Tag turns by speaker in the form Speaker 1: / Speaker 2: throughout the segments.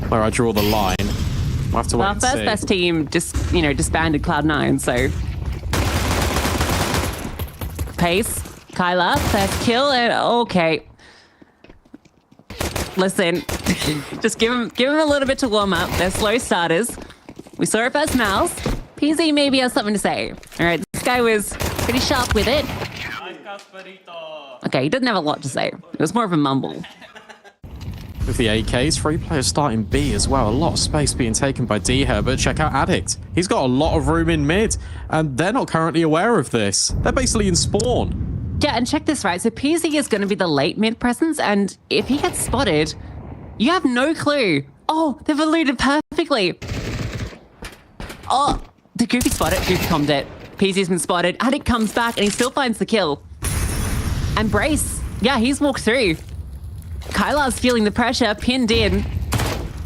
Speaker 1: where I draw the line. We'll have to wait and see.
Speaker 2: Our first best team just, disbanded Cloud9, so... Pace, Kyla, first kill, and okay. Listen, just give him a little bit to warm up. They're slow starters. We saw it first mouse. PZ maybe has something to say. All right, this guy was pretty sharp with it. Okay, he didn't have a lot to say. It was more of a mumble.
Speaker 1: With the AKs, 3 players starting B as well. A lot of space being taken by Dher, but check out Addict. He's got a lot of room in mid, and they're not currently aware of this. They're basically in spawn.
Speaker 2: Yeah, and check this, right? So PZ is going to be the late mid presence, and if he gets spotted, you have no clue. Oh, they've eluded perfectly. Oh, the Goofy spotted. Goofy commed it. PZ's been spotted. Addict comes back, and he still finds the kill. And Brace, yeah, he's walked through. Kyla's feeling the pressure, pinned in.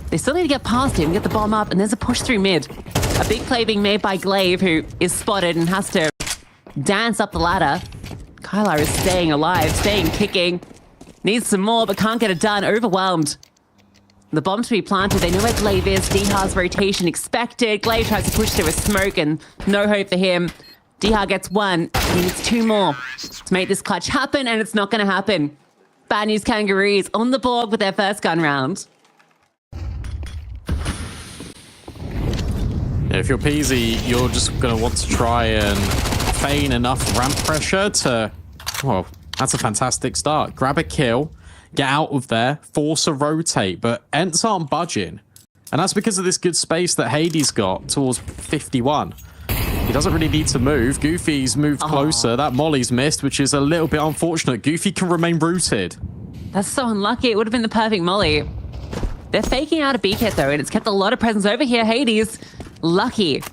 Speaker 2: They still need to get past him, get the bomb up, and there's a push through mid. A big play being made by Glaive, who is spotted and has to dance up the ladder. Kyla is staying alive, staying kicking. Needs some more, but can't get it done. Overwhelmed. The bomb to be planted. They know where Glaive is. Dhar's rotation expected. Glaive tries to push through a smoke, and no hope for him. Dhr gets one. He needs 2 more to make this clutch happen, and it's not going to happen. Bad news, Kangaroos on the board with their first gun round.
Speaker 1: Yeah, if you're PZ, you're just going to want to try and feign enough ramp pressure to... Well, that's a fantastic start. Grab a kill, get out of there, force a rotate, but ENCE aren't budging. And that's because of this good space that Hades got towards 51. He doesn't really need to move. Goofy's moved closer. That Molly's missed, which is a little bit unfortunate. Goofy can remain rooted.
Speaker 2: That's so unlucky. It would have been the perfect Molly. They're faking out a B kit, though, and it's kept a lot of presence over here. Hades, lucky.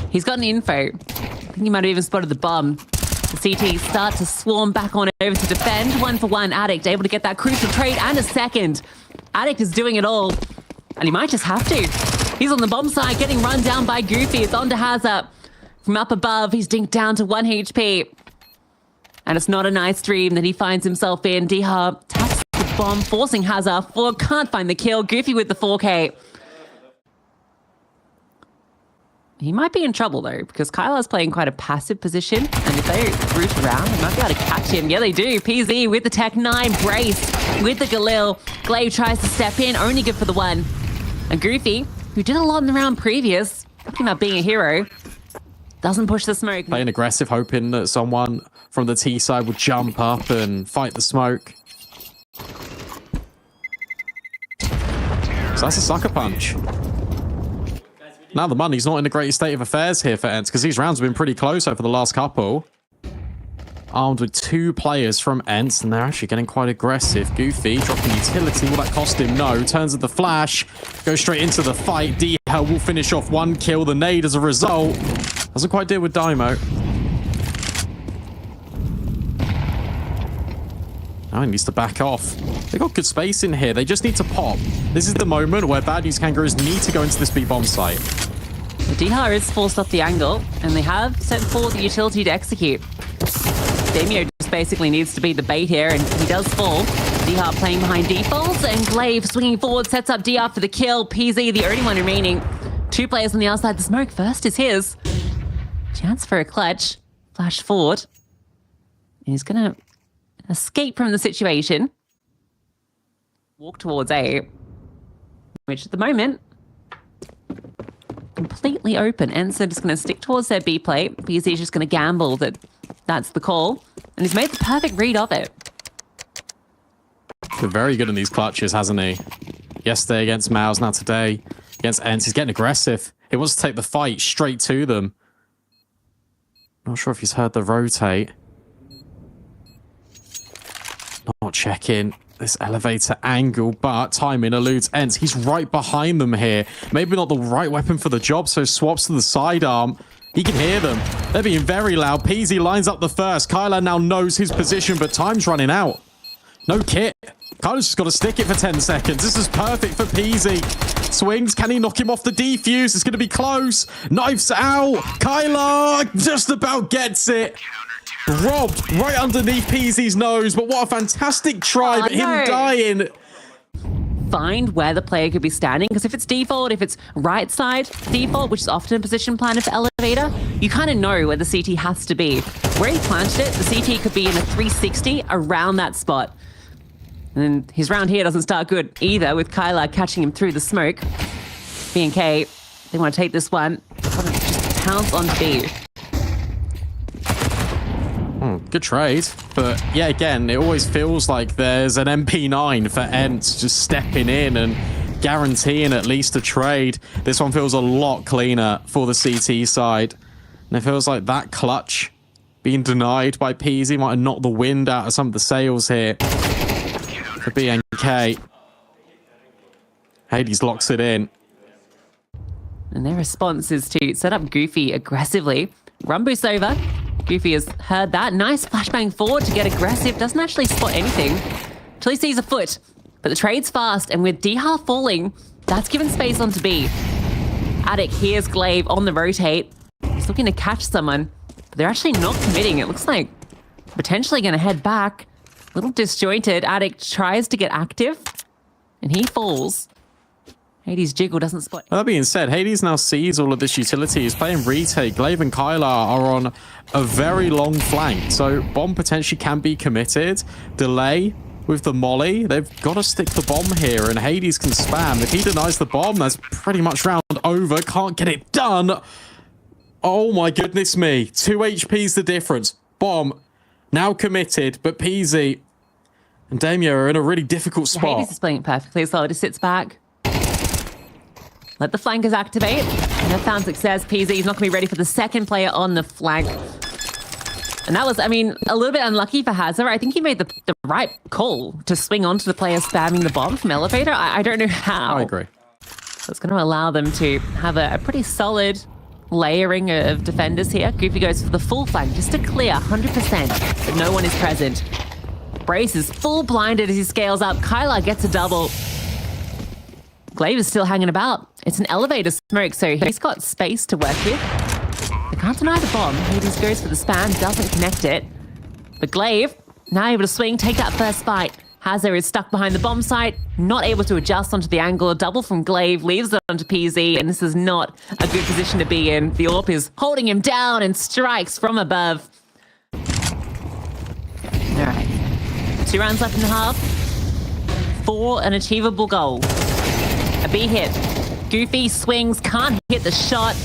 Speaker 2: He's got an info. I think he might have even spotted the bomb. The CT start to swarm back on over to defend. 1-for-1. Addict able to get that crucial trade and a second. Addict is doing it all, and he might just have to. He's on the bomb side, getting run down by Goofy. It's on to Hazard. From up above, he's dinked down to 1 HP. And it's not a nice dream that he finds himself in. Dhr taps the bomb, forcing Hazard forward. Can't find the kill. Goofy with the 4K. He might be in trouble, though, because Kyla's playing quite a passive position. And if they root around, they might be able to catch him. Yeah, they do. PZ with the Tech 9. Brace with the Galil. Glaive tries to step in, only good for the 1. And Goofy, who did a lot in the round previous, talking about being a hero, doesn't push the smoke.
Speaker 1: Playing aggressive, hoping that someone from the T side would jump up and fight the smoke. So that's a sucker punch. Now the money's not in a great state of affairs here for ENCE, because these rounds have been pretty close over the last couple. Armed with 2 players from ENCE, and they're actually getting quite aggressive. Goofy dropping utility. Will that cost him? No. Turns at the flash. Goes straight into the fight. Dhr will finish off 1 kill. The nade as a result. Doesn't quite deal with Dymo. Now he needs to back off. They got good space in here. They just need to pop. This is the moment where Bad News Kangaroos need to go into this B bomb site.
Speaker 2: Dhr is forced off the angle, and they have sent forward the utility to execute. Damio just basically needs to be the bait here, and he does fall. Dhr playing behind defaults, and Glaive swinging forward, sets up Dhr for the kill. PZ, the only one remaining. 2 players on the outside. The smoke first is his. Chance for a clutch. Flash forward. He's going to escape from the situation. Walk towards A, which at the moment, completely open. ENCE are just going to stick towards their B plate because he's just going to gamble that that's the call. And he's made the perfect read of it.
Speaker 1: Been very good in these clutches, hasn't he? Yesterday against Mouse, now today against ENCE. He's getting aggressive. He wants to take the fight straight to them. Not sure if he's heard the rotate. Not checking this elevator angle, but timing eludes ENCE. He's right behind them here. Maybe not the right weapon for the job, so swaps to the sidearm. He can hear them. They're being very loud. PZ lines up the first. Kyla now knows his position, but time's running out. No kit. Kyla's just got to stick it for 10 seconds. This is perfect for PZ. Swings. Can he knock him off the defuse? It's going to be close. Knifes out. Kyla just about gets it. Robbed right underneath PZ's nose, but what a fantastic try, but him dying.
Speaker 2: find where the player could be standing. Because if it's default, if it's right side default, which is often a position planner for elevator, you kind of know where the CT has to be. Where he planted it, the CT could be in a 360 around that spot. And then his round here doesn't start good either, with Kyla catching him through the smoke. B&K, they want to take this one. Just pounce on B.
Speaker 1: Good trade. But yeah, again, it always feels like there's an MP9 for ENCE just stepping in and guaranteeing at least a trade. This one feels a lot cleaner for the CT side. And it feels like that clutch being denied by Peasy might have knocked the wind out of some of the sails here for BNK. Hades locks it in.
Speaker 2: And their response is to set up Goofy aggressively. Run boost over. Goofy has heard that. Nice flashbang forward to get aggressive. Doesn't actually spot anything till he sees a foot. But the trade's fast, and with D-Har falling, that's given space onto B. Attic hears Glaive on the rotate. He's looking to catch someone, but they're actually not committing. It looks like potentially going to head back. A little disjointed. Attic tries to get active, and he falls. Hades' jiggle doesn't spot.
Speaker 1: Well, that being said, Hades now sees all of this utility. He's playing retake. Glaive and Kyla are on a very long flank, so bomb potentially can be committed. Delay with the molly. They've got to stick the bomb here, and Hades can spam. If he denies the bomb, that's pretty much round over. Can't get it done. Oh my goodness me. 2 HP's the difference. Bomb now committed, but Peasy and Damio are in a really difficult spot.
Speaker 2: Hades is playing it perfectly, so it just sits back. Let the flankers activate. And they've found success. Peasy's not going to be ready for the second player on the flank. And that was, I mean, a little bit unlucky for Hazard. I think he made the right call to swing onto the player spamming the bomb from elevator. I don't know how.
Speaker 1: I agree.
Speaker 2: So it's going to allow them to have a pretty solid layering of defenders here. Goofy goes for the full flank just to clear 100%, but no one is present. Brace is full blinded as he scales up. Kyla gets a double. Glaive is still hanging about. It's an elevator smoke, so he's got space to work with. They can't deny the bomb. Hades goes for the spam, doesn't connect it. But Glaive, now able to swing, take that first fight. Hazard is stuck behind the bomb site, not able to adjust onto the angle. A double from Glaive leaves it onto PZ, and this is not a good position to be in. The AWP is holding him down and strikes from above. All right. 2 rounds left in the half. For an achievable goal. A B hit. Goofy swings, can't hit the shot.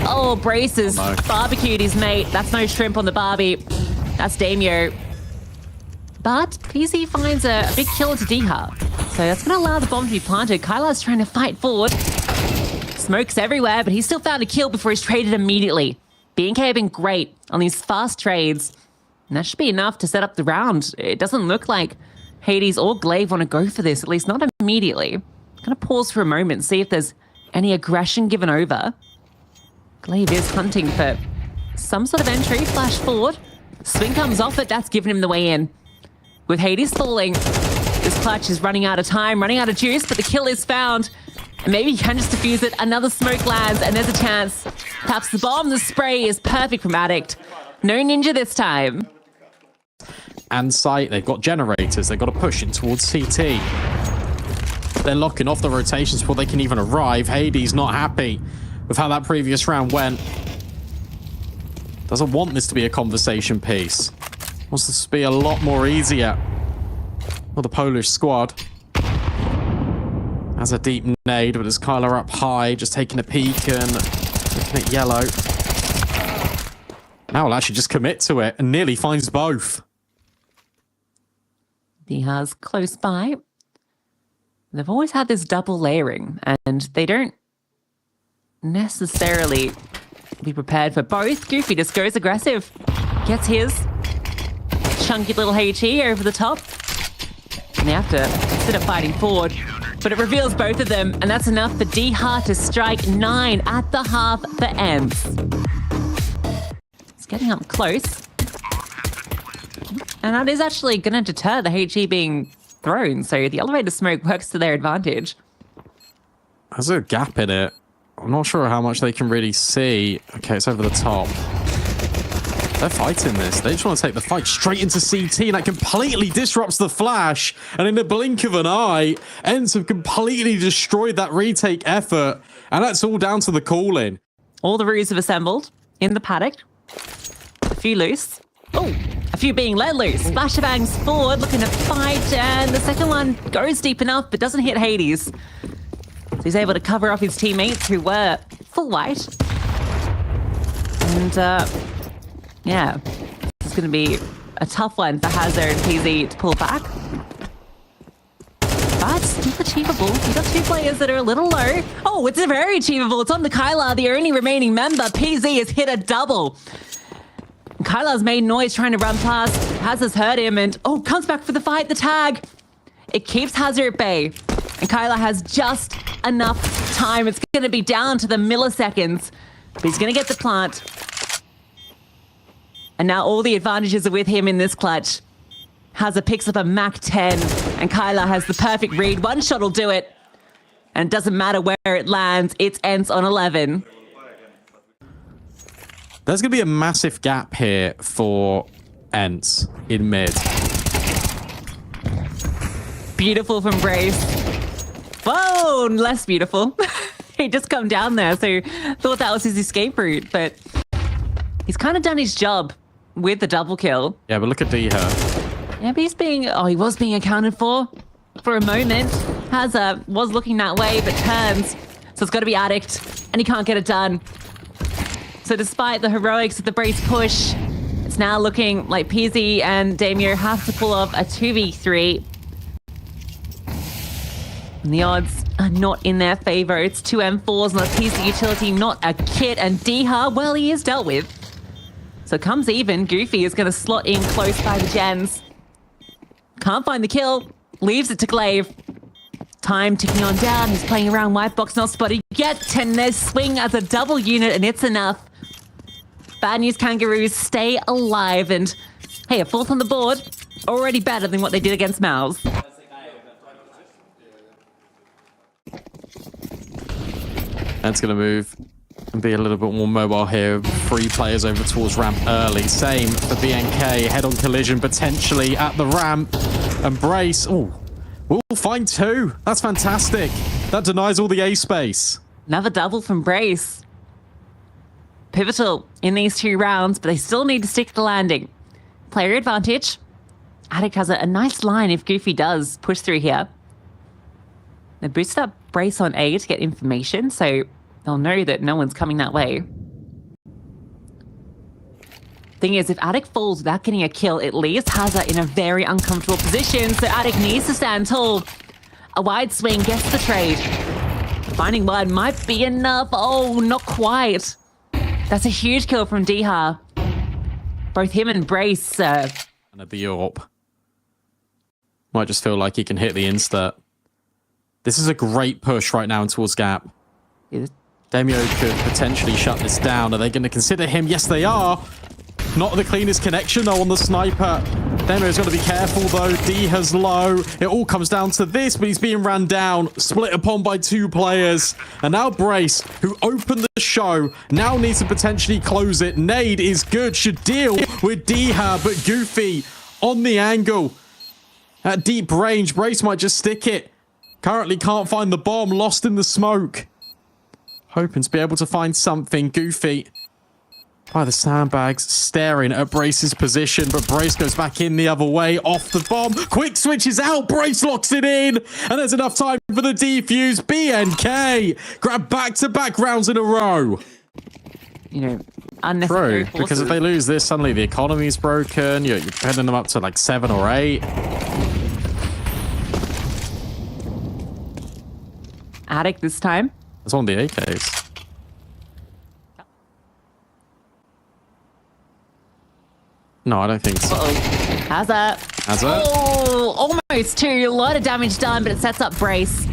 Speaker 2: Oh, Braces barbecued his mate. That's no shrimp on the Barbie. That's Damio. But PZ finds a big kill to D-Har. So that's going to allow the bomb to be planted. Kyla's trying to fight forward. Smoke's everywhere, but he still found a kill before he's traded immediately. B&K have been great on these fast trades. And that should be enough to set up the round. It doesn't look like Hades or Glaive want to go for this, at least not immediately. Gonna pause for a moment, see if there's any aggression given over. Glaive is hunting for some sort of entry, flash forward. Swing comes off it, that's given him the way in. With Hades falling, this clutch is running out of time, running out of juice, but the kill is found. And maybe he can just defuse it. Another smoke lands, and there's a chance. Taps the bomb, the spray is perfect from Addict. No ninja this time.
Speaker 1: And sight, they've got generators, they've got to push in towards CT. They're locking off the rotations before they can even arrive. Hades not happy with how that previous round went. Doesn't want this to be a conversation piece. Wants this to be a lot more easier for the Polish squad. Has a deep nade, but as Kyla up high, just taking a peek and looking at yellow. Now we'll actually just commit to it and nearly finds both.
Speaker 2: D-Har's close by. They've always had this double layering, and they don't necessarily be prepared for both. Goofy just goes aggressive. Gets his chunky little HE over the top. And they have to consider fighting forward. But it reveals both of them, and that's enough for D-Har to strike 9 at the half for ENCE. It's getting up close. And that is actually going to deter the HE being thrown, so the elevator smoke works to their advantage.
Speaker 1: There's a gap in it. I'm not sure how much they can really see. Okay, it's over the top. They're fighting this. They just want to take the fight straight into CT, and that completely disrupts the flash. And in the blink of an eye, ENCE have completely destroyed that retake effort. And that's all down to the call-in.
Speaker 2: All the roos have assembled in the paddock. A few loose. Oh, a few being let loose. Splash-a-bangs forward, looking to fight. And the second one goes deep enough, but doesn't hit Hades. So he's able to cover off his teammates who were full white. And, yeah, it's going to be a tough one for Hazard and PZ to pull back. But still achievable. You've got two players that are a little low. Oh, it's very achievable. It's on to Kyla, the only remaining member. PZ has hit a double. Kyla's made noise trying to run past. Hazard's heard him and, oh, comes back for the fight, the tag. It keeps Hazard at bay. And Kyla has just enough time. It's going to be down to the milliseconds. But he's going to get the plant. And now all the advantages are with him in this clutch. Hazard picks up a Mach 10, and Kyla has the perfect read. One shot will do it. And it doesn't matter where it lands, it's ENCE on 11.
Speaker 1: There's going to be a massive gap here for ENCE in mid.
Speaker 2: Beautiful from Brace. Whoa, less beautiful. He just come down there, so thought that was his escape route, but he's kind of done his job with the double kill.
Speaker 1: Yeah, but look at Deha.
Speaker 2: Yeah, but he was being accounted for a moment. Hazard was looking that way, but turns. So it's got to be Addict, and he can't get it done. So despite the heroics of the Brace push, it's now looking like PZ and Damio have to pull off a 2v3. And the odds are not in their favor. It's 2 M4s and a PC utility, not a kit. And Deha, well, he is dealt with. So it comes even. Goofy is going to slot in close by the gens. Can't find the kill. Leaves it to Glaive. Time ticking on down. He's playing around white box, not spotted yet. And there's swing as a double unit, and it's enough. Bad news, Kangaroos stay alive. And hey, a fourth on the board. Already better than what they did against Mouse.
Speaker 1: That's going to move and be a little bit more mobile here. 3 players over towards ramp early. Same for BNK. Head-on collision potentially at the ramp. And Brace, oh, we'll find 2. That's fantastic. That denies all the A space.
Speaker 2: Another double from Brace. Pivotal in these 2 rounds, but they still need to stick to landing. Player advantage. Addict has a nice line if Goofy does push through here. They boosted up Brace on A to get information, so they'll know that no one's coming that way. Thing is, if Addict falls without getting a kill, it leaves Hazard in a very uncomfortable position, so Addict needs to stand tall. A wide swing gets the trade. Finding one might be enough. Oh, not quite. That's a huge kill from Deha. Both him and Brace.
Speaker 1: And at the AWP. Might just feel like he can hit the insert. This is a great push right now towards Gap. Demio could potentially shut this down. Are they going to consider him? Yes, they are. Not the cleanest connection, though, on the sniper. Demio's got to be careful, though. Deha's low. It all comes down to this, but he's being ran down, split upon by 2 players. And now Brace, who opened the show, now needs to potentially close it. Nade is good, should deal with Deha, but Goofy on the angle. At deep range, Brace might just stick it. Currently can't find the bomb, lost in the smoke. Hoping to be able to find something. Goofy by the sandbags, staring at Brace's position, but Brace goes back in the other way, off the bomb. Quick switches out, Brace locks it in, and there's enough time for the defuse. BNK grab back-to-back rounds in a row.
Speaker 2: You know, unnecessary
Speaker 1: True, because if they lose this, suddenly the economy's broken. You're heading them up to like 7 or 8.
Speaker 2: Addict this time.
Speaker 1: It's on the AKs. No, I don't think so.
Speaker 2: Hazard. Oh, almost 2. A lot of damage done, but it sets up Brace.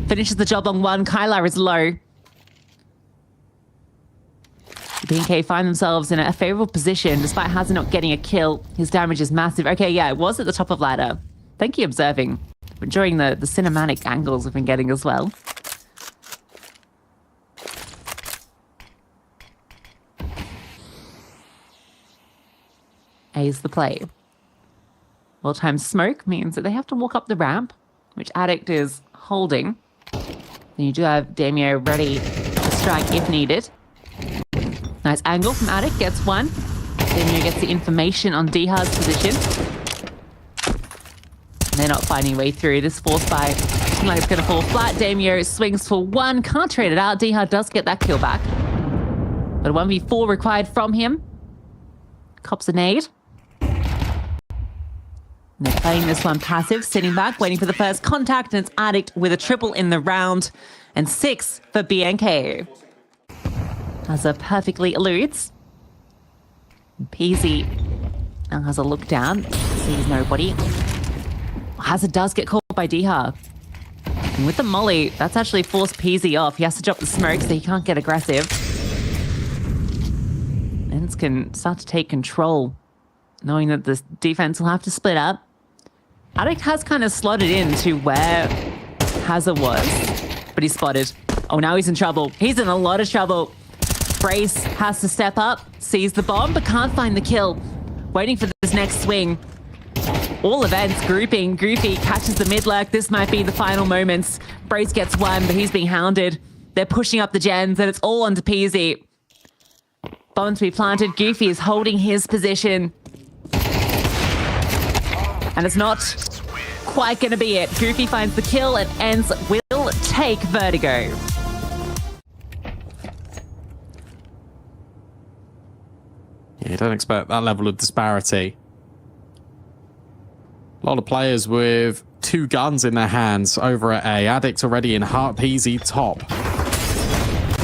Speaker 2: Finishes the job on 1. Kyla is low. BNK find themselves in a favorable position despite Hazard not getting a kill. His damage is massive. Okay, yeah, it was at the top of ladder. Thank you, observing. Enjoying the cinematic angles we've been getting as well. A's the play. Well-timed smoke means that they have to walk up the ramp, which Addict is holding. Then you do have Damio ready to strike if needed. Nice angle from Addict, gets one. Damio gets the information on Diha's position. They're not finding a way through. This force by looking like it's going to fall flat. Damio swings for one, can't trade it out. Diha does get that kill back. But a 1v4 required from him. Cops a nade. And they're playing this one passive, sitting back, waiting for the first contact, and it's Addict with a triple in the round, and 6 for BNK. Hazza perfectly eludes. Peasy now has a look down, sees nobody. Hazza does get caught by Diha. And with the molly, that's actually forced Peasy off. He has to drop the smoke so he can't get aggressive. ENCE can start to take control, knowing that the defense will have to split up. Addict has kind of slotted into where Hazza was, but he's spotted. Oh, now he's in trouble. He's in a lot of trouble. Brace has to step up, sees the bomb, but can't find the kill. Waiting for this next swing. All events grouping. Goofy catches the mid-lurk. This might be the final moments. Brace gets one, but he's being hounded. They're pushing up the gens, and it's all onto Peasy. Bomb to be planted. Goofy is holding his position. And it's not quite going to be it. Goofy finds the kill, and ENCE will take Vertigo.
Speaker 1: Yeah, you don't expect that level of disparity. A lot of players with 2 guns in their hands over at A. Addict already in heart. Peasy top.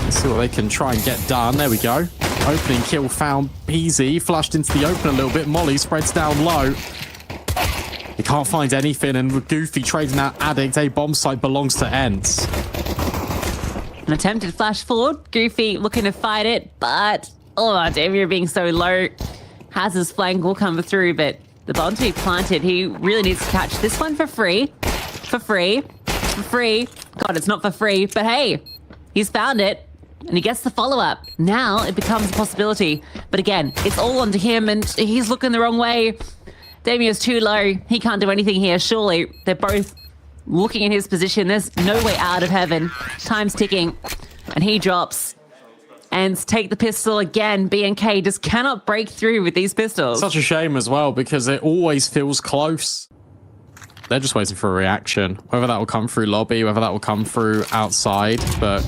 Speaker 1: Let's see what they can try and get done. There we go. Opening kill found. Peasy flushed into the open a little bit. Molly spreads down low. He can't find anything, and with Goofy trading out Addict, A bomb site belongs to ENCE.
Speaker 2: An attempted flash forward. Goofy looking to fight it, but oh, Damien being so low. Has his flank will come through, but the bomb to be planted, he really needs to catch this one for free. For free. For free. God, it's not for free, but hey, he's found it. And he gets the follow-up. Now it becomes a possibility. But again, it's all onto him, and he's looking the wrong way. Damio's too low. He can't do anything here, surely. They're both looking in his position. There's no way out of heaven. Time's ticking. And he drops. And take the pistol again. BNK just cannot break through with these pistols.
Speaker 1: Such a shame as well, because it always feels close. They're just waiting for a reaction. Whether that will come through lobby, whether that will come through outside, but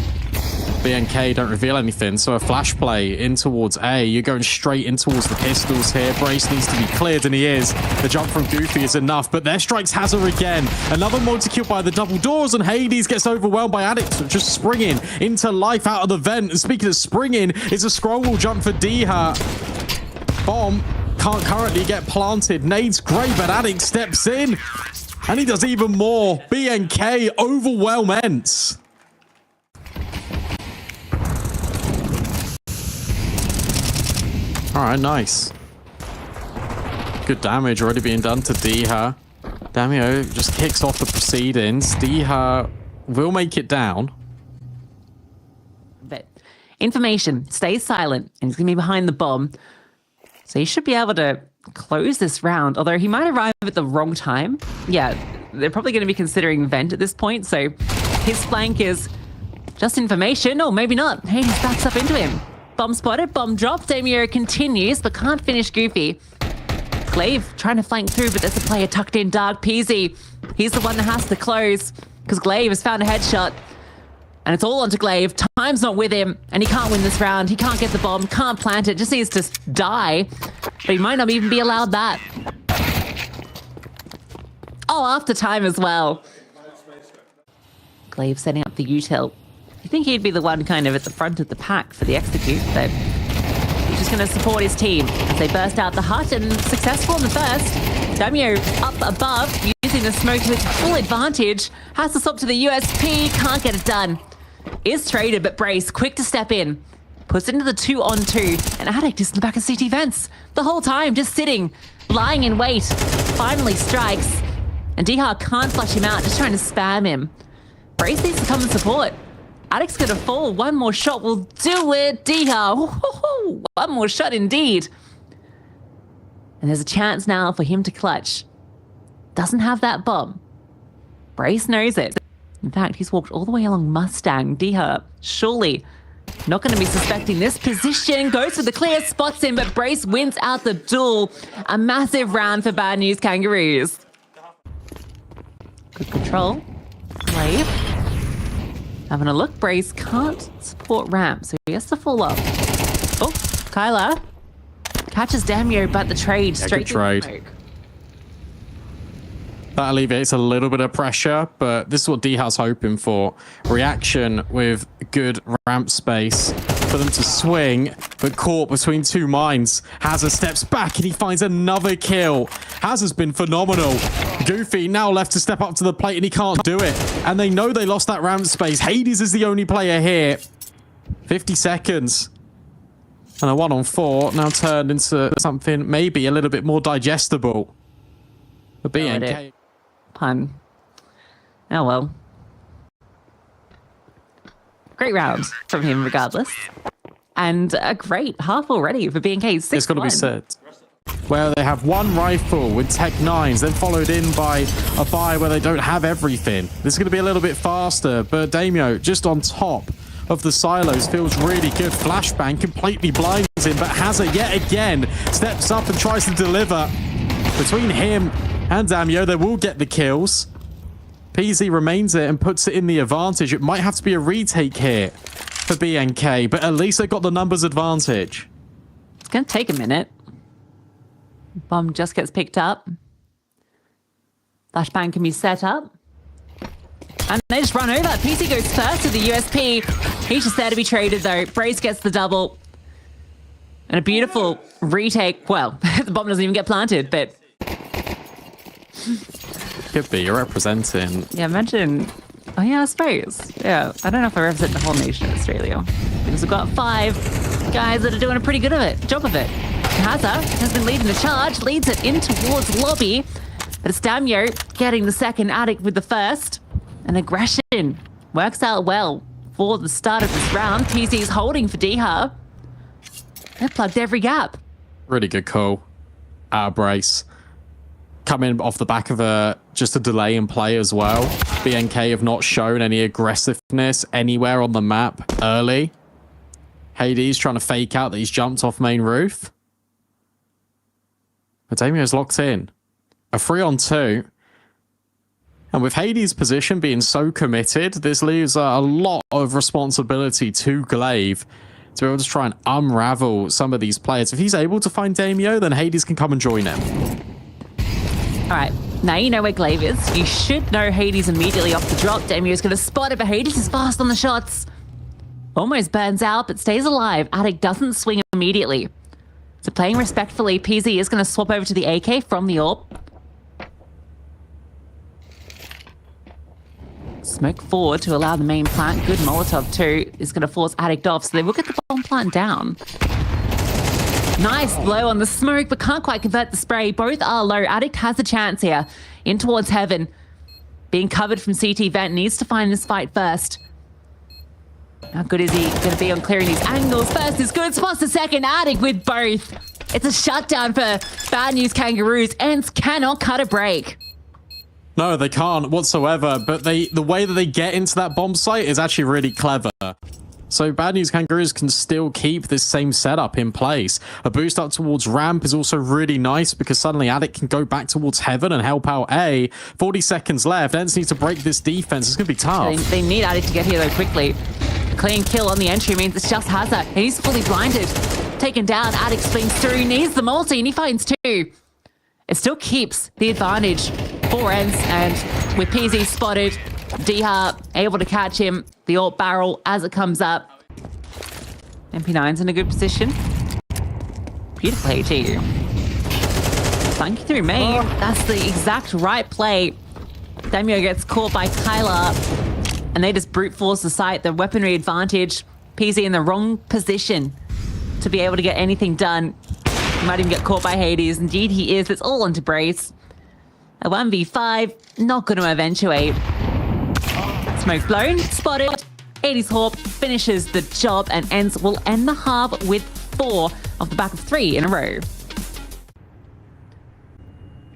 Speaker 1: BNK don't reveal anything. So a flash play in towards A. You're going straight in towards the pistols here. Brace needs to be cleared, and he is. The jump from Goofy is enough, but there strikes Hazza again. Another multi-kill by the double doors, and Hades gets overwhelmed by Addict, just springing into life out of the vent. And speaking of springing, it's a scroll wall jump for Diha. Bomb can't currently get planted. Nade's great, but Addict steps in, and he does even more. BNK overwhelm ENCE. All right, nice. Good damage already being done to Diha. Damio just kicks off the proceedings. Diha will make it down.
Speaker 2: But information stays silent, and he's going to be behind the bomb. So he should be able to close this round, although he might arrive at the wrong time. Yeah, they're probably going to be considering vent at this point, so his flank is just information. Or maybe not. Hades backs up into him. Bomb spotted, bomb dropped. Damio continues, but can't finish Goofy. Glaive trying to flank through, but there's a player tucked in. Dark Peasy. He's the one that has to close, because Glaive has found a headshot. And it's all onto Glaive. Time's not with him, and he can't win this round. He can't get the bomb, can't plant it, just needs to die. But he might not even be allowed that. Oh, after time as well. Glaive setting up the util. You think he'd be the one kind of at the front of the pack for the execute, but he's just going to support his team as they burst out the hut, and successful in the first. Damio up above, using the smoke to its full advantage. Has to swap to the USP, can't get it done. Is traded, but Brace, quick to step in. Puts it into the 2-on-2, and Addict is in the back of CT vents. The whole time, just sitting, lying in wait. Finally strikes, and Diha can't flush him out, just trying to spam him. Brace needs to come and support. Addict's gonna fall. One more shot will do it. Diha. One more shot indeed. And there's a chance now for him to clutch. Doesn't have that bomb. Brace knows it. In fact, he's walked all the way along Mustang. Diha, surely not going to be suspecting this position. Goes for the clear, spots him, but Brace wins out the duel. A massive round for Bad News Kangaroos. Good control. Glaive. Having a look. Brace can't support ramp, so he has to fall off. Oh, Kyla catches Damio, but the trade straight to the smoke.
Speaker 1: That alleviates a little bit of pressure, but this is what Diha's hoping for. Reaction with good ramp space for them to swing, but caught between two mines. Hazza steps back and he finds another kill. Hazza's been phenomenal. Goofy now left to step up to the plate and he can't do it. And they know they lost that ramp space. Hades is the only player here. 50 seconds. And a 1-on-4 now turned into something maybe a little bit more digestible. The BNK.
Speaker 2: Pun. Oh well. Great round from him regardless. And a great half already for BNK. 6-1.
Speaker 1: It's got to be said. Where they have one rifle with Tech 9s, then followed in by a buy where they don't have everything. This is going to be a little bit faster, but Damio just on top of the silos feels really good. Flashbang completely blinds him, but Hazza yet again steps up and tries to deliver. Between him and Damio, they will get the kills. PZ remains it and puts it in the advantage. It might have to be a retake here for BNK, but at least they got the numbers advantage.
Speaker 2: It's going to take a minute. Bomb just gets picked up. Flashbang can be set up. And they just run over. PC goes first to the USP. He's just there to be traded though. Brace gets the double. And a beautiful retake. Well, the bomb doesn't even get planted, but...
Speaker 1: Could be, you're representing.
Speaker 2: Yeah, imagine. Oh, yeah, I suppose. Yeah, I don't know if I represent the whole nation of Australia. Because we've got 5 guys that are doing a pretty good job of it. Hazza has been leading the charge, leads it in towards lobby. But it's Damio getting the second, Attic with the first. And aggression works out well for the start of this round. PC's holding for Diha. They've plugged every gap.
Speaker 1: Really good call. Brace. Coming off the back of just a delay in play as well. BNK have not shown any aggressiveness anywhere on the map early. Hades trying to fake out that he's jumped off main roof. But Damio's locked in. A 3-on-2. And with Hades' position being so committed, this leaves a lot of responsibility to Glaive to be able to try and unravel some of these players. If he's able to find Damio, then Hades can come and join him.
Speaker 2: All right, now you know where Glaive is. You should know Hades immediately off the drop. Damio's going to spot it, but Hades is fast on the shots. Almost burns out, but stays alive. Attic doesn't swing immediately. So playing respectfully, PZ is going to swap over to the AK from the AWP. Smoke forward to allow the main plant. Good Molotov too is going to force Attic off, so they will get the bomb plant down. Nice blow on the smoke, but can't quite convert the spray. Both are low. Addict has a chance here. In towards heaven. Being covered from CT vent. Needs to find this fight first. How good is he going to be on clearing these angles? First is good. Spots the second. Addict with both. It's a shutdown for Bad News Kangaroos. ENCE cannot cut a break.
Speaker 1: No, they can't whatsoever. But the way that they get into that bomb site is actually really clever. So Bad News Kangaroos can still keep this same setup in place. A boost up towards ramp is also really nice because suddenly Attic can go back towards heaven and help out A. 40 seconds left. ENCE needs to break this defense. It's going to be tough.
Speaker 2: They need Attic to get here though quickly. Clean kill on the entry means it's just Hazza. He's fully blinded. Taken down. Attic swings through. Needs the multi and he finds 2. It still keeps the advantage for ENCE, and with PZ spotted, Diha able to catch him. The AWP barrel as it comes up. MP9's in a good position. Beautiful AT. Flanking through main. That's the exact right play. Damio gets caught by Kyla, and they just brute force the site. The weaponry advantage. PZ in the wrong position to be able to get anything done. He might even get caught by Hades. Indeed he is. It's all onto Brace. A 1v5, not going to eventuate. Smoke blown, spotted. 80s Hawk finishes the job, and ENCE will end the half with 4 off the back of 3 in a row.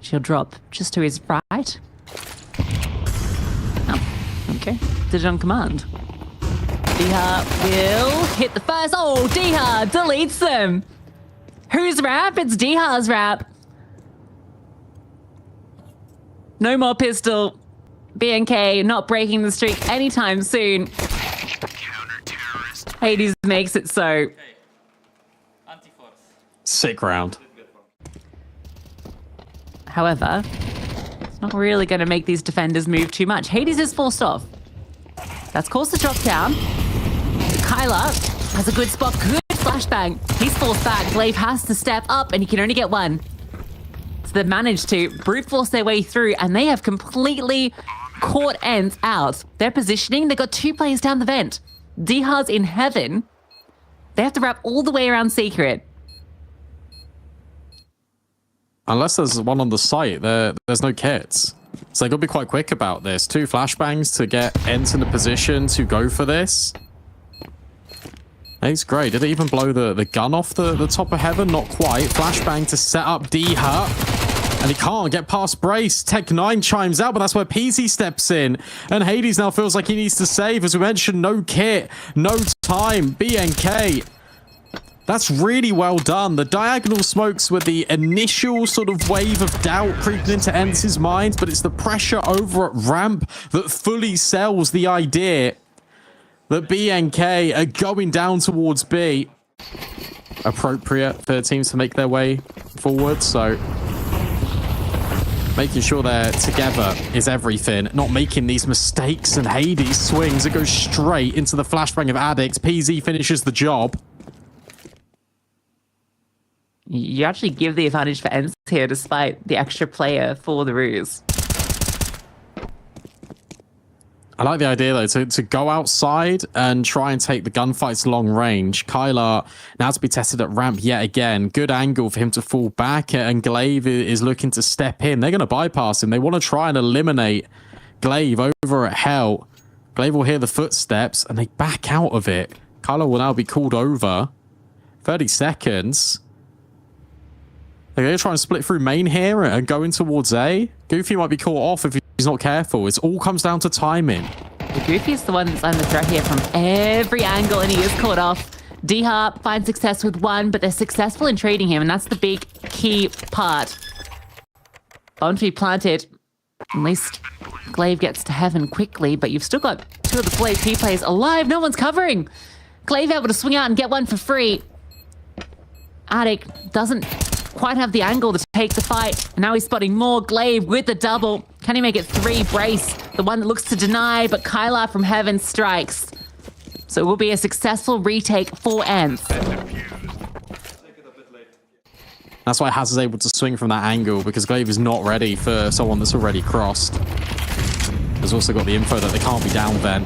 Speaker 2: She'll drop just to his right. Oh, okay. Did it on command. Diha will hit the first. Oh, Diha deletes them. Whose rap? It's Diha's rap. No more pistol. BNK not breaking the streak anytime soon. Hades makes it so.
Speaker 1: Sick round.
Speaker 2: However, it's not really going to make these defenders move too much. Hades is forced off. That's caused the drop down. Kyla has a good spot. Good flashbang. He's forced back. Glaive has to step up, and he can only get one. So they've managed to brute force their way through, and they have completely caught ENCE out. They're positioning. They've got 2 players down the vent. Diha's in heaven. They have to wrap all the way around Secret.
Speaker 1: Unless there's one on the site, there's no kits. So they've got to be quite quick about this. 2 flashbangs to get ENCE in a position to go for this. He's great. Did it even blow the gun off the top of heaven? Not quite. Flashbang to set up Diha. And he can't get past Brace. Tech 9 chimes out, but that's where PZ steps in. And Hades now feels like he needs to save. As we mentioned, no kit, no time. BNK. That's really well done. The diagonal smokes were the initial sort of wave of doubt creeping into ENCE's mind, but it's the pressure over at ramp that fully sells the idea that BNK are going down towards B. Appropriate for teams to make their way forward, so making sure they're together is everything. Not making these mistakes, and Hades swings. It goes straight into the flashbang of Addict. PZ finishes the job.
Speaker 2: You actually give the advantage for ENCE here despite the extra player for the ruse.
Speaker 1: I like the idea, though, to go outside and try and take the gunfights long range. Kyla now to be tested at ramp yet again. Good angle for him to fall back, and Glaive is looking to step in. They're going to bypass him. They want to try and eliminate Glaive over at Hell. Glaive will hear the footsteps, and they back out of it. Kyla will now be called over. 30 seconds. They're going to try and split through main here and go in towards A. Goofy might be caught off if he's not careful. It all comes down to timing.
Speaker 2: Goofy is the one that's under threat here from every angle, and he is caught off. Diha finds success with 1, but they're successful in trading him, and that's the big key part. Bomb to be planted. At least Glaive gets to heaven quickly, but you've still got 2 of the full AP players alive. No one's covering. Glaive able to swing out and get 1 for free. Attic doesn't quite have the angle to take the fight. Now he's spotting more. Glaive with the double. Can he make it 3? Brace, the one that looks to deny, but Kyla from heaven strikes. So it will be a successful retake for ENCE.
Speaker 1: That's why Haz is able to swing from that angle, because Glaive is not ready for someone that's already crossed. There's also got the info that they can't be down then.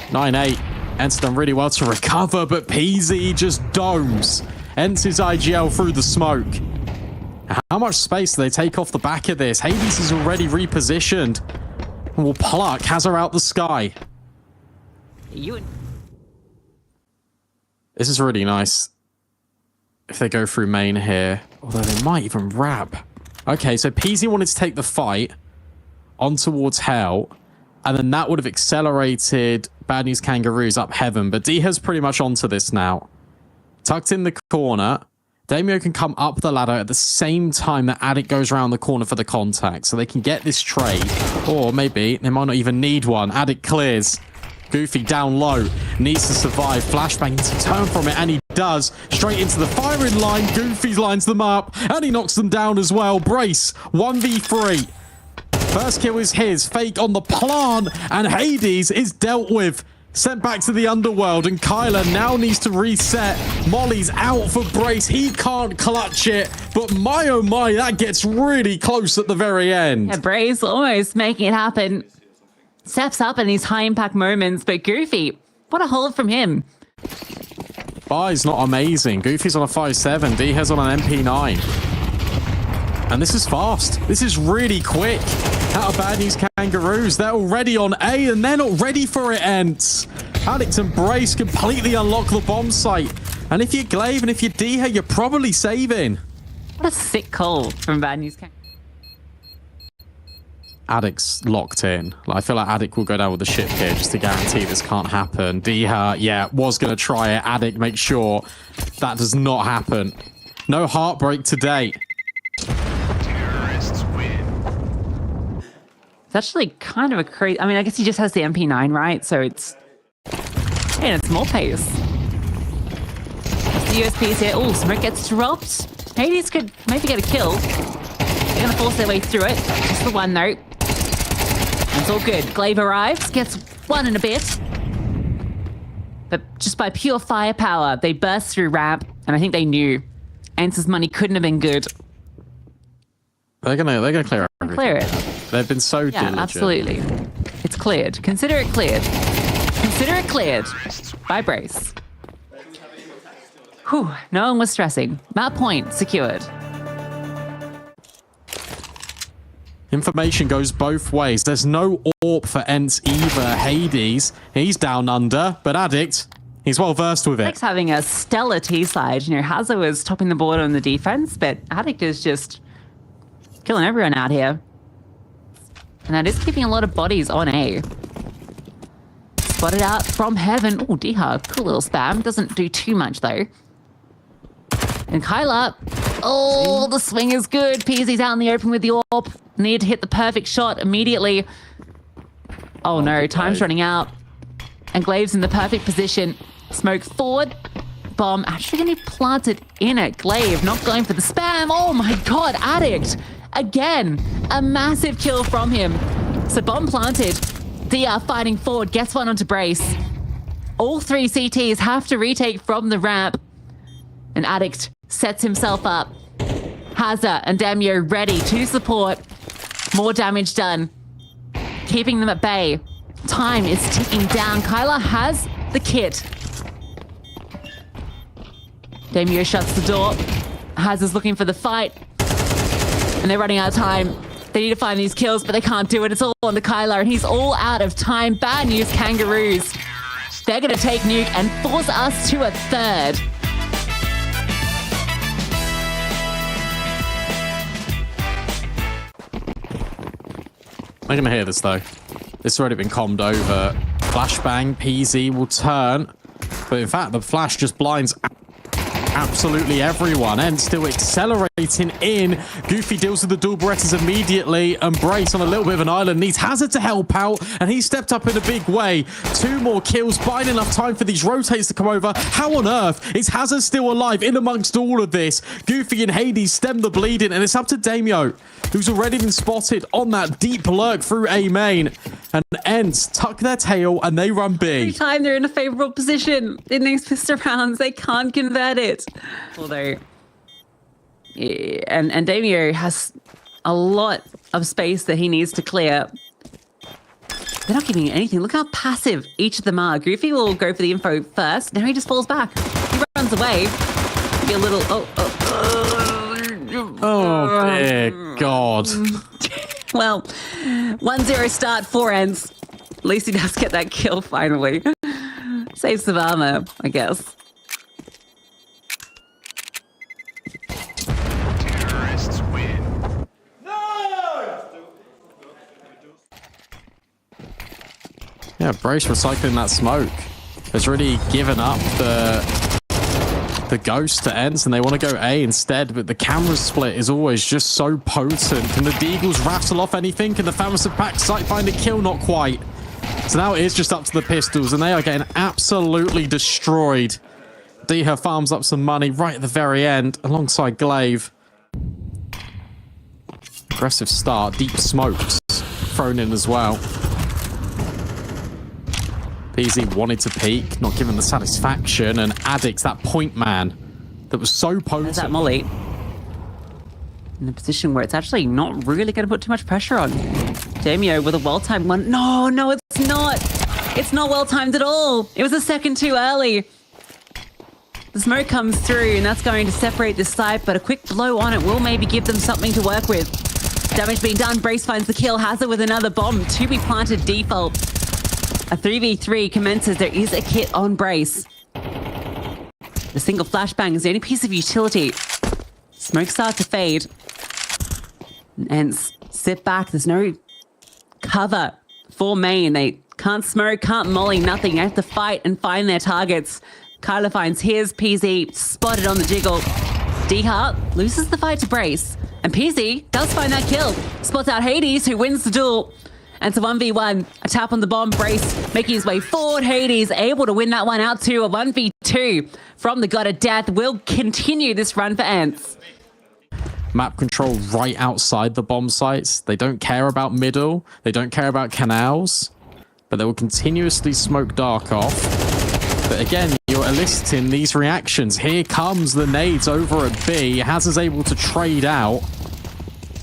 Speaker 1: 9-8. ENCE done really well to recover, but PZ just domes ENCE's IGL through the smoke. How much space do they take off the back of this? Hades is already repositioned. And will pluck Hazard out the sky. This is really nice. If they go through main here. Although they might even wrap. Okay, so PZ wanted to take the fight on towards Hell. And then that would have accelerated Bad News Kangaroos up heaven. But D has pretty much onto this now. Tucked in the corner. Damio can come up the ladder at the same time that Addict goes around the corner for the contact. So they can get this trade. Or maybe they might not even need one. Addict clears. Goofy down low. Needs to survive. Flashbang needs to turn from it. And he does. Straight into the firing line. Goofy lines them up. And he knocks them down as well. Brace. 1v3. First kill is his. Fake on the plant. And Hades is dealt with. Sent back to the underworld, and Kyla now needs to reset. Molly's out for Brace. He can't clutch it, but my oh my, that gets really close at the very end.
Speaker 2: Yeah, Brace almost making it happen. Steps up in these high-impact moments, but Goofy, what a hold from him.
Speaker 1: Buy's not amazing. Goofy's on a 5.7. D has on an MP9. And this is fast. This is really quick. Out of Bad News Kangaroos. They're already on A, and they're not ready for it, ENCE. Addict and Brace completely unlock the bomb site. And if you're Glaive and if you're Diha, you're probably saving.
Speaker 2: What a sick call from Bad News King.
Speaker 1: Addict's locked in. I feel like Addict will go down with the ship here just to guarantee this can't happen. Diha, yeah, was going to try it. Addict, make sure that does not happen. No heartbreak to date.
Speaker 3: Terrorists win.
Speaker 2: It's actually kind of a crazy... I mean, I guess he just has the MP9, right? So it's... And it's more pace. The USP's here. Oh, smoke gets dropped. Hades could maybe get a kill. They're going to force their way through it. Just the one, though. It's all good. Glaive arrives, gets one and a bit. But just by pure firepower, they burst through ramp, and I think they knew ENCE's money couldn't have been good.
Speaker 1: They're gonna clear everything.
Speaker 2: Clear it.
Speaker 1: They've been so diligent.
Speaker 2: Yeah, absolutely. It's cleared. Consider it cleared. Consider it cleared by Brace. Whew, no one was stressing. That point secured.
Speaker 1: Information goes both ways. There's no AWP for ENCE either. Hades, he's down under, but Addict, he's well versed with it.
Speaker 2: Addict's having a stellar T side. You know, Hazza was topping the board on the defense, but Addict is just killing everyone out here. And that is keeping a lot of bodies on A. Spotted out from heaven. Oh, Diha, cool little spam. Doesn't do too much though. And Kyla, oh, the swing is good. Peasy's out in the open with the AWP. Need to hit the perfect shot immediately. Oh no, time's running out. And Glaive's in the perfect position. Smoke forward. Bomb actually going to be planted in it. Glaive not going for the spam. Oh my god, Addict. Again, a massive kill from him. So bomb planted. Dia fighting forward, gets one onto Brace. All three CTs have to retake from the ramp. And Addict sets himself up. Hazza and Demio ready to support. More damage done. Keeping them at bay. Time is ticking down. Kyla has the kit. Demio shuts the door. Hazza's looking for the fight. And they're running out of time. They need to find these kills, but they can't do it. It's all on to Kyla, and he's all out of time. Bad news, Kangaroos. They're going to take nuke and force us to a third.
Speaker 1: I'm going to hear this, though. It's already been commed over. Flashbang, PZ will turn. But in fact, the flash just blinds absolutely everyone. And still accelerating in. Goofy deals with the dual Berettas immediately. Embrace on a little bit of an island. Needs Hazard to help out. And he stepped up in a big way. 2 more kills. Buying enough time for these rotates to come over. How on earth is Hazard still alive in amongst all of this? Goofy and Hades stem the bleeding. And it's up to Damio, who's already been spotted on that deep lurk through A main. And ENCE tuck their tail and they run B.
Speaker 2: Every time they're in a favorable position in these pistol rounds, they can't convert it. Although, and Damio has a lot of space that he needs to clear. They're not giving anything. Look how passive each of them are. Goofy will go for the info first. Now he just falls back. He runs away. Be a little,
Speaker 1: Oh, dear God.
Speaker 2: Well, 1-0 start for ENCE. At least he does get that kill finally. Saves some armor, I guess.
Speaker 3: Terrorists win.
Speaker 1: Yeah, Brace recycling that smoke has really given up the ghost to ENCE, and they want to go A instead, but the camera split is always just so potent. Can the Deagles rattle off anything? Can the Famous of Pack sight find a kill? Not quite. So now it is just up to the pistols, and they are getting absolutely destroyed. Diha farms up some money right at the very end alongside Glaive. Aggressive start, deep smokes thrown in as well. PZ wanted to peek, not given the satisfaction, and Addict's that point man that was so potent.
Speaker 2: There's that Molly in a position where it's actually not really going to put too much pressure on. Damio with a well-timed one. No, it's not. It's not well-timed at all. It was a second too early. The smoke comes through, and that's going to separate this site, but a quick blow on it will maybe give them something to work with. Damage being done. Brace finds the kill. Hazard with another bomb to be planted default. A 3v3 commences. There is a kit on Brace. The single flashbang is the only piece of utility. Smoke starts to fade. And sit back. There's no cover for main. They can't smoke, can't molly, nothing. They have to fight and find their targets. Kyla finds his. PZ spotted on the jiggle. D-Hart loses the fight to Brace. And PZ does find that kill. Spots out Hades, who wins the duel. And it's a 1v1. A tap on the bomb. Brace making his way forward. Hades able to win that one out to a 1v2 from the God of Death. Will continue this run for ENCE.
Speaker 1: Map control right outside the bomb sites. They don't care about middle. They don't care about canals. But they will continuously smoke dark off. But again, you're eliciting these reactions. Here comes the nades over at B. Haz is able to trade out.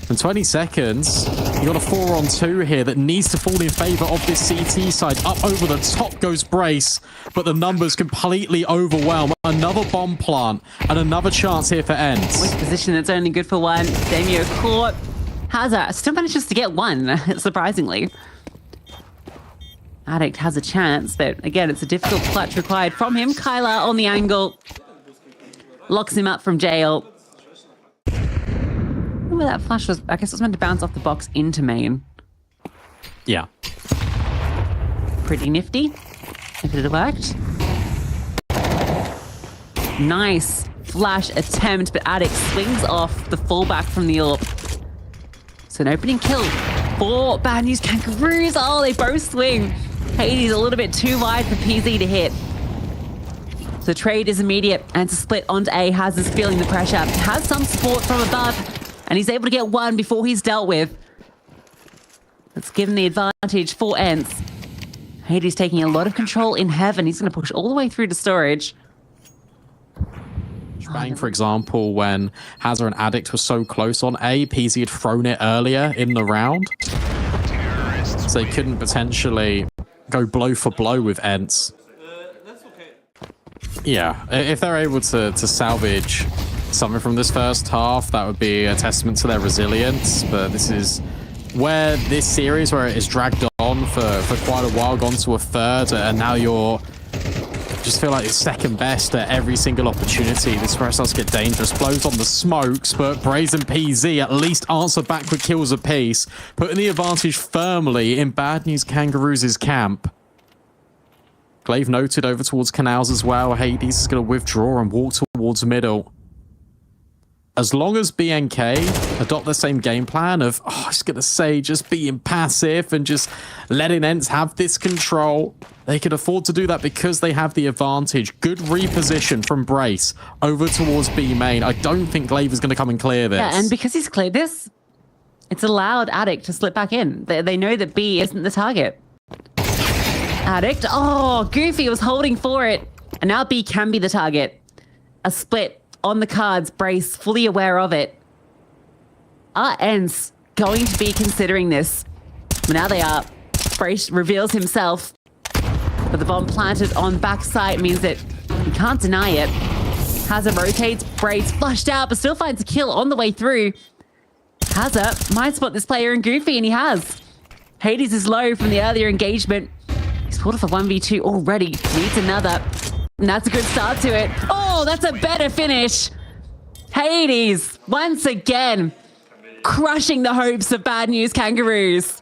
Speaker 1: In 20 seconds, you got a 4-on-2 here that needs to fall in favor of this CT side. Up over the top goes Brace, but the numbers completely overwhelm. Another bomb plant and another chance here for ENCE.
Speaker 2: With position that's only good for one. Damio caught. Hazard still manages to get one, surprisingly. Addict has a chance, but again, it's a difficult clutch required from him. Kyla on the angle. Locks him up from jail. Where that flash was, I guess it was meant to bounce off the box into main.
Speaker 1: Yeah.
Speaker 2: Pretty nifty, if it had worked. Nice flash attempt, but Addict swings off the fallback from the AWP. So an opening kill for Bad News Kangaroos. Oh, they both swing. Hades a little bit too wide for PZ to hit. So trade is immediate, and to split onto A. Haz is feeling the pressure. Has some support from above, and he's able to get one before he's dealt with. That's given the advantage for ENCE. Hades taking a lot of control in heaven. He's going to push all the way through to storage.
Speaker 1: Bang, for example, when Hazard and Addict were so close on A, PZ had thrown it earlier in the round. So they couldn't potentially go blow for blow with ENCE. Yeah, if they're able to salvage something from this first half, that would be a testament to their resilience. But this is where this series, where it is dragged on for quite a while, gone to a third, and now you're just feel like it's second best at every single opportunity. This where it starts to get dangerous. Blows on the smokes, but Braze and PZ at least answer back with kills apiece, putting the advantage firmly in Bad News Kangaroos' camp. Glaive noted over towards canals as well. Hades is going to withdraw and walk towards middle. As long as BNK adopt the same game plan of, I was going to say, just being passive and just letting ENCE have this control, they can afford to do that because they have the advantage. Good reposition from Brace over towards B main. I don't think Glaive is going to come and clear this.
Speaker 2: Yeah, and because he's cleared this, it's allowed Addict to slip back in. They know that B isn't the target. Addict, oh, Goofy was holding for it. And now B can be the target. A split on the cards, Brace fully aware of it. Are ENCE going to be considering this? Well, now they are. Brace reveals himself. But the bomb planted on backside means that he can't deny it. Hazard rotates, Brace flushed out, but still finds a kill on the way through. Hazard might spot this player in Goofy, and he has. Hades is low from the earlier engagement. He's pulled off a 1v2 already. Needs another. And that's a good start to it. Oh, that's a better finish. Hades, once again, crushing the hopes of Bad News Kangaroos.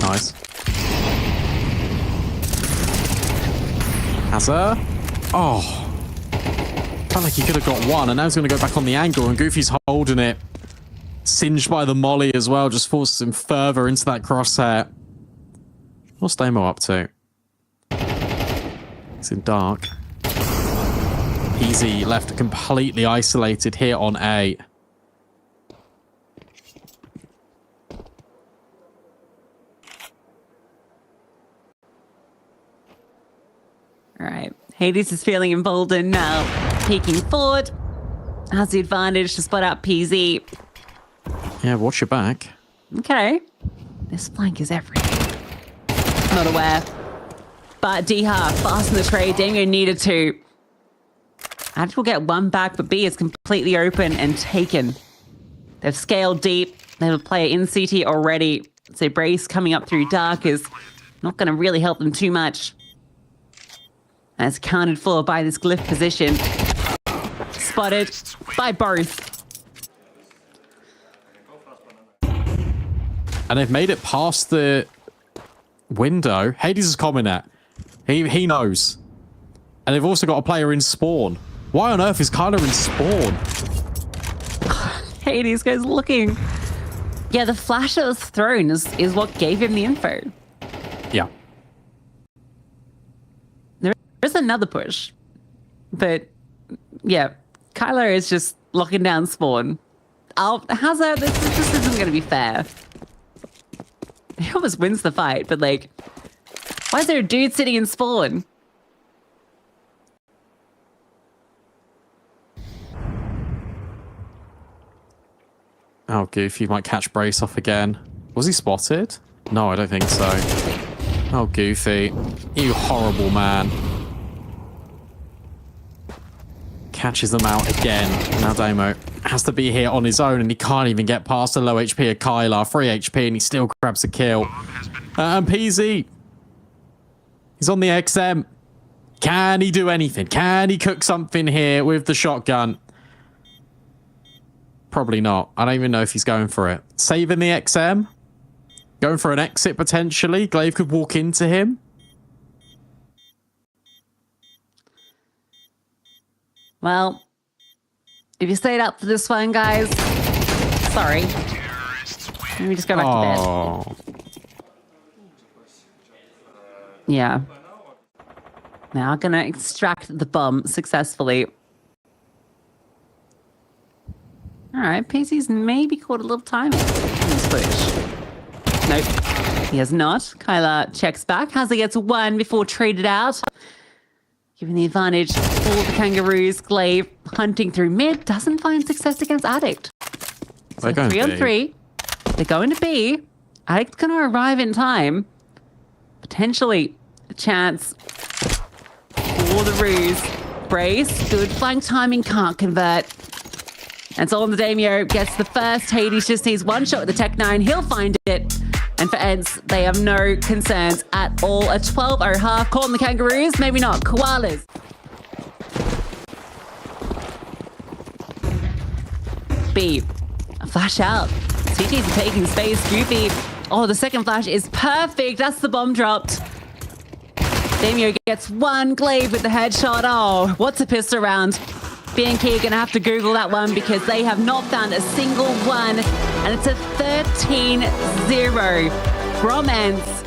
Speaker 1: Nice. Hazard. Oh. Felt like he could have got one, and now he's going to go back on the angle, and Goofy's holding it. Singed by the molly as well, just forces him further into that crosshair. What's Damo up to? It's in dark. PZ left completely isolated here on A.
Speaker 2: All right, Hades is feeling emboldened now. Peeking forward. Has the advantage to spot out PZ.
Speaker 1: Yeah, watch your back.
Speaker 2: Okay. This flank is everything. Not aware. But D-Har fastened the trade. Dango needed to. Addict will get one back, but B is completely open and taken. They've scaled deep. They have a player in CT already. So Brace coming up through dark is not going to really help them too much. As counted for by this glyph position. spotted by both.
Speaker 1: And they've made it past the window. Hades is coming at. He knows. And they've also got a player in spawn. Why on earth is Kyler in spawn?
Speaker 2: Hades goes looking. Yeah, the flash that was thrown is what gave him the info.
Speaker 1: Yeah.
Speaker 2: There is another push. But yeah, Kyler is just locking down spawn. How's that? This isn't going to be fair. He almost wins the fight, but like, why is there a dude sitting in spawn?
Speaker 1: Oh, Goofy might catch Brace off again. Was he spotted? No, I don't think so. Oh, Goofy. You horrible man. Catches them out again. Now Damo has to be here on his own, and he can't even get past the low HP of Kyler. 3 HP, and he still grabs a kill. And PZ. He's on the XM. Can he do anything? Can he cook something here with the shotgun? Probably not. I don't even know if he's going for it. Saving the XM. Going for an exit, potentially. Glaive could walk into him.
Speaker 2: Well, if you stayed up for this one, guys, sorry. Let me just go back to bed. Yeah. Now I'm going to extract the bomb successfully. All right, PC's maybe caught a little timing on this push. Nope, he has not. Kyler checks back. Hazard gets one before traded out. Giving the advantage for the Kangaroos. Glaive hunting through mid. Doesn't find success against Addict. So 3 on 3. They're going to B. Addict's going to arrive in time. Potentially a chance for the Roos. Brace. Good flank timing. Can't convert. And so on the Damio gets the first. Hades just needs one shot with the Tech 9. He'll find it. And for ENCE, they have no concerns at all. A 12-0 half. Caught on the Kangaroos. Maybe not. Koalas. B. A flash out. CT's taking space. Goofy. Oh, the second flash is perfect. That's the bomb dropped. Damio gets one. Glaive with the headshot. Oh, what's a pistol round? BNK are going to have to Google that one because they have not found a single one. And it's a 13-0 from ENCE.